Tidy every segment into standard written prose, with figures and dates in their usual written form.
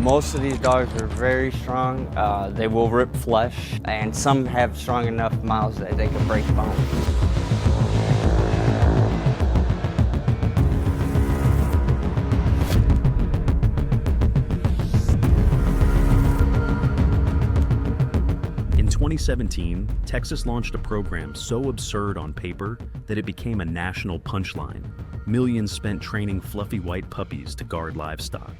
Most of these dogs are very strong. They will rip flesh, and some have strong enough mouths that they can break bones. In 2017, Texas launched a program so absurd on paper that it became a national punchline. Millions spent training fluffy white puppies to guard livestock.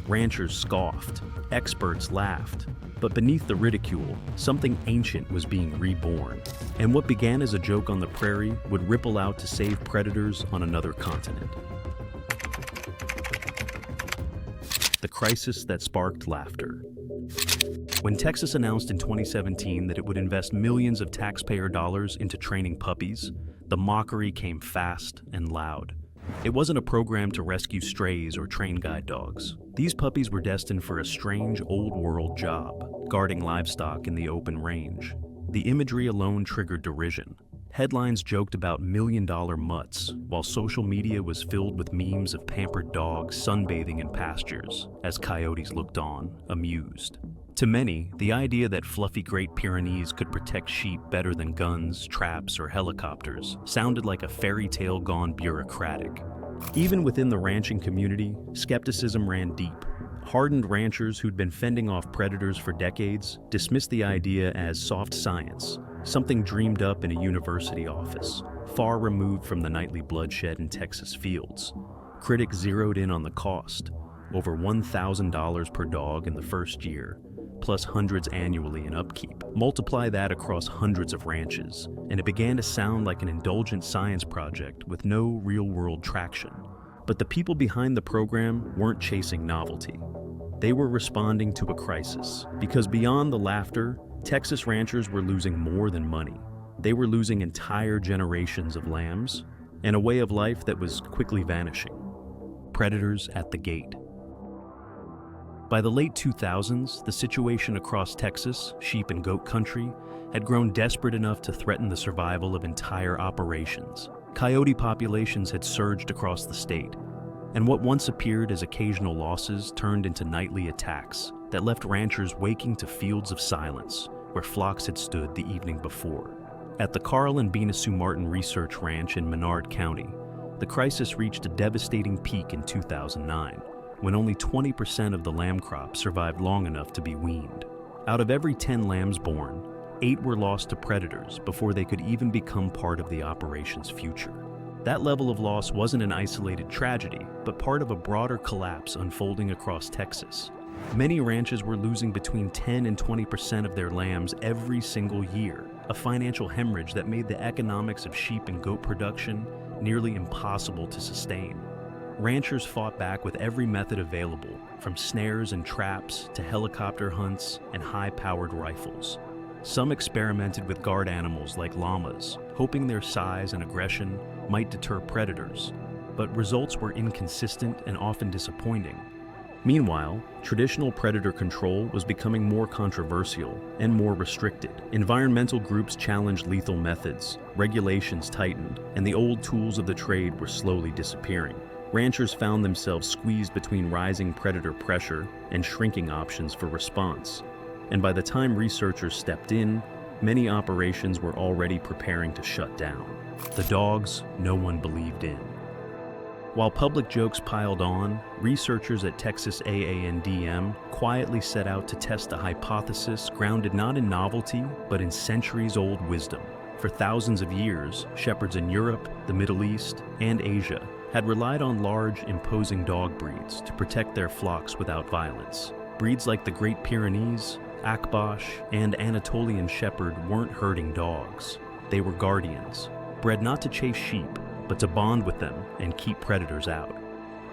Ranchers scoffed, experts laughed, but beneath the ridicule, something ancient was being reborn. And what began as a joke on the prairie would ripple out to save predators on another continent. The crisis that sparked laughter. When Texas announced in 2017 that it would invest millions of taxpayer dollars into training puppies, the mockery came fast and loud. It wasn't a program to rescue strays or train guide dogs. These puppies were destined for a strange old-world job, guarding livestock in the open range. The imagery alone triggered derision. Headlines joked about million-dollar mutts, while social media was filled with memes of pampered dogs sunbathing in pastures, as coyotes looked on, amused. To many, the idea that fluffy Great Pyrenees could protect sheep better than guns, traps, or helicopters sounded like a fairy tale gone bureaucratic. Even within the ranching community, skepticism ran deep. Hardened ranchers who'd been fending off predators for decades dismissed the idea as soft science, something dreamed up in a university office, far removed from the nightly bloodshed in Texas fields. Critics zeroed in on the cost, over $1,000 per dog in the first year, plus hundreds annually in upkeep. Multiply that across hundreds of ranches, and it began to sound like an indulgent science project with no real-world traction. But the people behind the program weren't chasing novelty. They were responding to a crisis, because beyond the laughter, Texas ranchers were losing more than money. They were losing entire generations of lambs, and a way of life that was quickly vanishing. Predators at the gate. By the late 2000s, the situation across Texas, sheep and goat country, had grown desperate enough to threaten the survival of entire operations. Coyote populations had surged across the state, and what once appeared as occasional losses turned into nightly attacks that left ranchers waking to fields of silence where flocks had stood the evening before. At the Carl and Bina Sue Martin Research Ranch in Menard County, the crisis reached a devastating peak in 2009. When only 20% of the lamb crop survived long enough to be weaned. Out of every 10 lambs born, 8 were lost to predators before they could even become part of the operation's future. That level of loss wasn't an isolated tragedy, but part of a broader collapse unfolding across Texas. Many ranches were losing between 10 and 20% of their lambs every single year, a financial hemorrhage that made the economics of sheep and goat production nearly impossible to sustain. Ranchers fought back with every method available, from snares and traps to helicopter hunts and high-powered rifles. Some experimented with guard animals like llamas, hoping their size and aggression might deter predators, but results were inconsistent and often disappointing. Meanwhile, traditional predator control was becoming more controversial and more restricted. Environmental groups challenged lethal methods, regulations tightened, and the old tools of the trade were slowly disappearing. Ranchers found themselves squeezed between rising predator pressure and shrinking options for response. And by the time researchers stepped in, many operations were already preparing to shut down. The dogs no one believed in. While public jokes piled on, researchers at Texas AANDM quietly set out to test a hypothesis grounded not in novelty, but in centuries-old wisdom. For thousands of years, shepherds in Europe, the Middle East, and Asia had relied on large, imposing dog breeds to protect their flocks without violence. Breeds like the Great Pyrenees, Akbash, and Anatolian Shepherd weren't herding dogs. They were guardians, bred not to chase sheep, but to bond with them and keep predators out.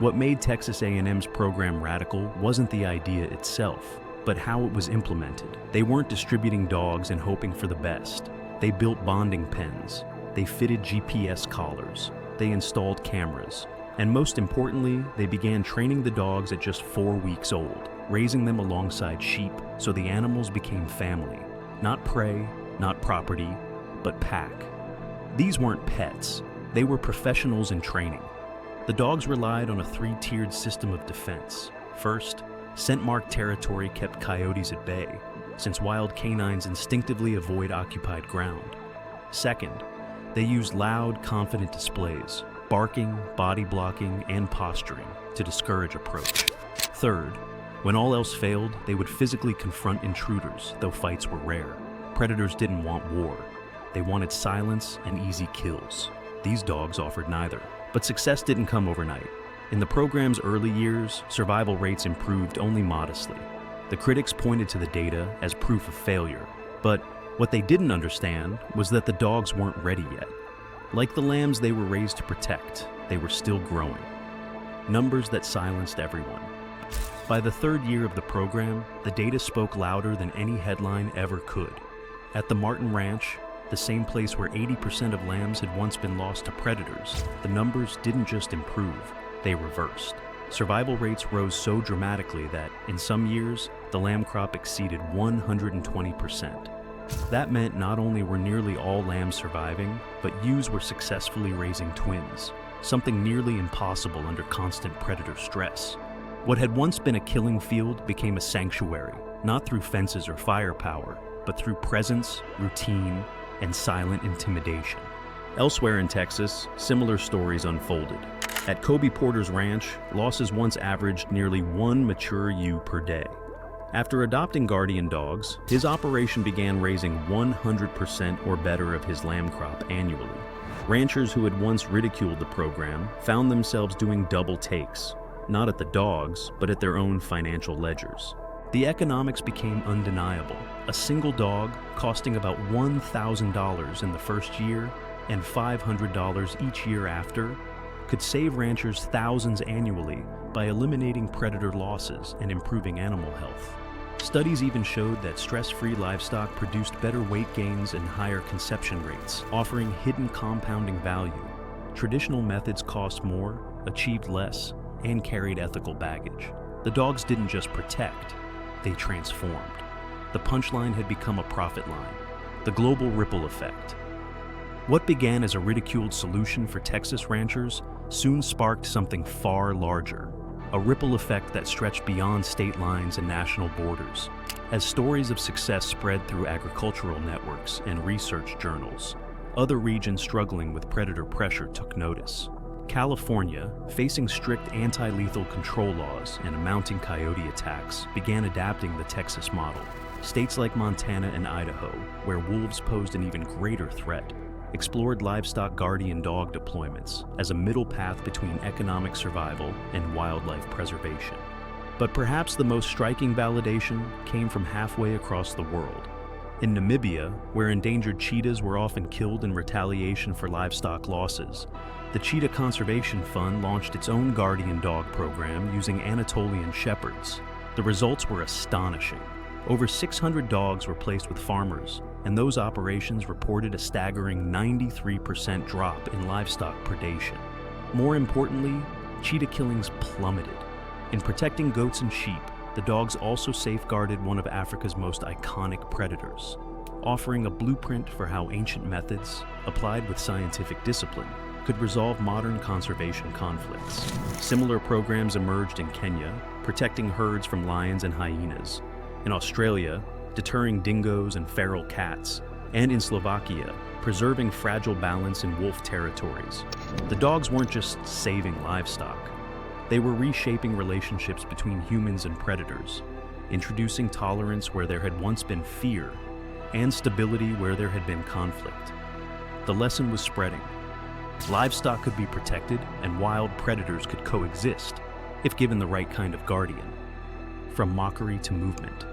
What made Texas A&M's program radical wasn't the idea itself, but how it was implemented. They weren't distributing dogs and hoping for the best. They built bonding pens. They fitted GPS collars. They installed cameras. And most importantly, they began training the dogs at just 4 weeks old, raising them alongside sheep so the animals became family. Not prey, not property, but pack. These weren't pets. They were professionals in training. The dogs relied on a 3-tiered system of defense. First, Scent-marked territory kept coyotes at bay, since wild canines instinctively avoid occupied ground. Second, they used loud, confident displays, barking, body blocking, and posturing to discourage approach. Third, when all else failed, they would physically confront intruders, though fights were rare. Predators didn't want war. They wanted silence and easy kills. These dogs offered neither. But success didn't come overnight. In the program's early years, survival rates improved only modestly. The critics pointed to the data as proof of failure. But what they didn't understand was that the dogs weren't ready yet. Like the lambs they were raised to protect, they were still growing. Numbers that silenced everyone. By the third year of the program, the data spoke louder than any headline ever could. At the Martin Ranch, the same place where 80% of lambs had once been lost to predators, the numbers didn't just improve, they reversed. Survival rates rose so dramatically that, in some years, the lamb crop exceeded 120%. That meant not only were nearly all lambs surviving, but ewes were successfully raising twins, something nearly impossible under constant predator stress. What had once been a killing field became a sanctuary, not through fences or firepower, but through presence, routine, and silent intimidation. Elsewhere in Texas, similar stories unfolded. At Kobe Porter's ranch, losses once averaged nearly 1 mature ewe per day. After adopting guardian dogs, his operation began raising 100% or better of his lamb crop annually. Ranchers who had once ridiculed the program found themselves doing double takes, not at the dogs, but at their own financial ledgers. The economics became undeniable. A single dog costing about $1,000 in the first year and $500 each year after could save ranchers thousands annually by eliminating predator losses and improving animal health. Studies even showed that stress-free livestock produced better weight gains and higher conception rates, offering hidden compounding value. Traditional methods cost more, achieved less, and carried ethical baggage. The dogs didn't just protect, they transformed. The punchline had become a profit line, the global ripple effect. What began as a ridiculed solution for Texas ranchers soon sparked something far larger, a ripple effect that stretched beyond state lines and national borders. As stories of success spread through agricultural networks and research journals, other regions struggling with predator pressure took notice. California, facing strict anti-lethal control laws and mounting coyote attacks, began adapting the Texas model. States like Montana and Idaho, where wolves posed an even greater threat, explored livestock guardian dog deployments as a middle path between economic survival and wildlife preservation. But perhaps the most striking validation came from halfway across the world. In Namibia, where endangered cheetahs were often killed in retaliation for livestock losses, the Cheetah Conservation Fund launched its own guardian dog program using Anatolian shepherds. The results were astonishing. Over 600 dogs were placed with farmers, and those operations reported a staggering 93% drop in livestock predation. More importantly, cheetah killings plummeted. In protecting goats and sheep, the dogs also safeguarded one of Africa's most iconic predators, offering a blueprint for how ancient methods, applied with scientific discipline, could resolve modern conservation conflicts. Similar programs emerged in Kenya, protecting herds from lions and hyenas, in Australia, deterring dingoes and feral cats, and in Slovakia, preserving fragile balance in wolf territories. The dogs weren't just saving livestock. They were reshaping relationships between humans and predators, introducing tolerance where there had once been fear, and stability where there had been conflict. The lesson was spreading. Livestock could be protected, and wild predators could coexist, if given the right kind of guardian. From mockery to movement.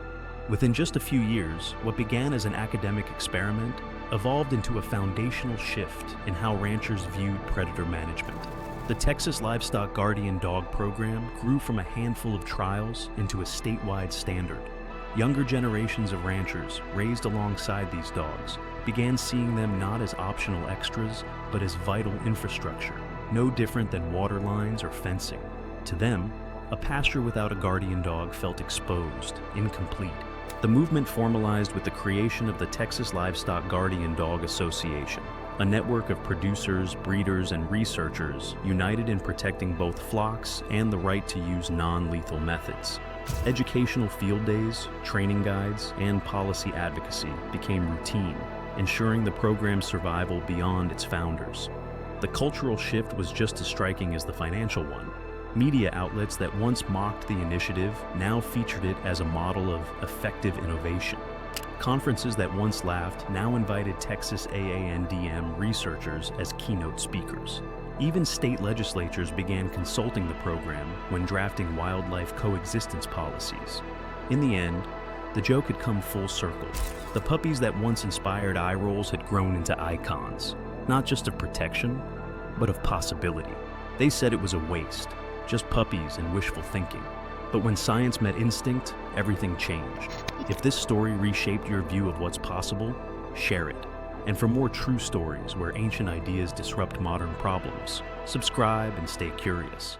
Within just a few years, what began as an academic experiment evolved into a foundational shift in how ranchers viewed predator management. The Texas Livestock Guardian Dog Program grew from a handful of trials into a statewide standard. Younger generations of ranchers raised alongside these dogs began seeing them not as optional extras, but as vital infrastructure, no different than water lines or fencing. To them, a pasture without a guardian dog felt exposed, incomplete. The movement formalized with the creation of the Texas Livestock Guardian Dog Association, a network of producers, breeders, and researchers united in protecting both flocks and the right to use non-lethal methods. Educational field days, training guides, and policy advocacy became routine, ensuring the program's survival beyond its founders. The cultural shift was just as striking as the financial one. Media outlets that once mocked the initiative now featured it as a model of effective innovation. Conferences that once laughed now invited Texas AANDM researchers as keynote speakers. Even state legislatures began consulting the program when drafting wildlife coexistence policies. In the end, the joke had come full circle. The puppies that once inspired eye rolls had grown into icons, not just of protection, but of possibility. They said it was a waste, just puppies and wishful thinking. But when science met instinct, everything changed. If this story reshaped your view of what's possible, share it. And for more true stories where ancient ideas disrupt modern problems, subscribe and stay curious.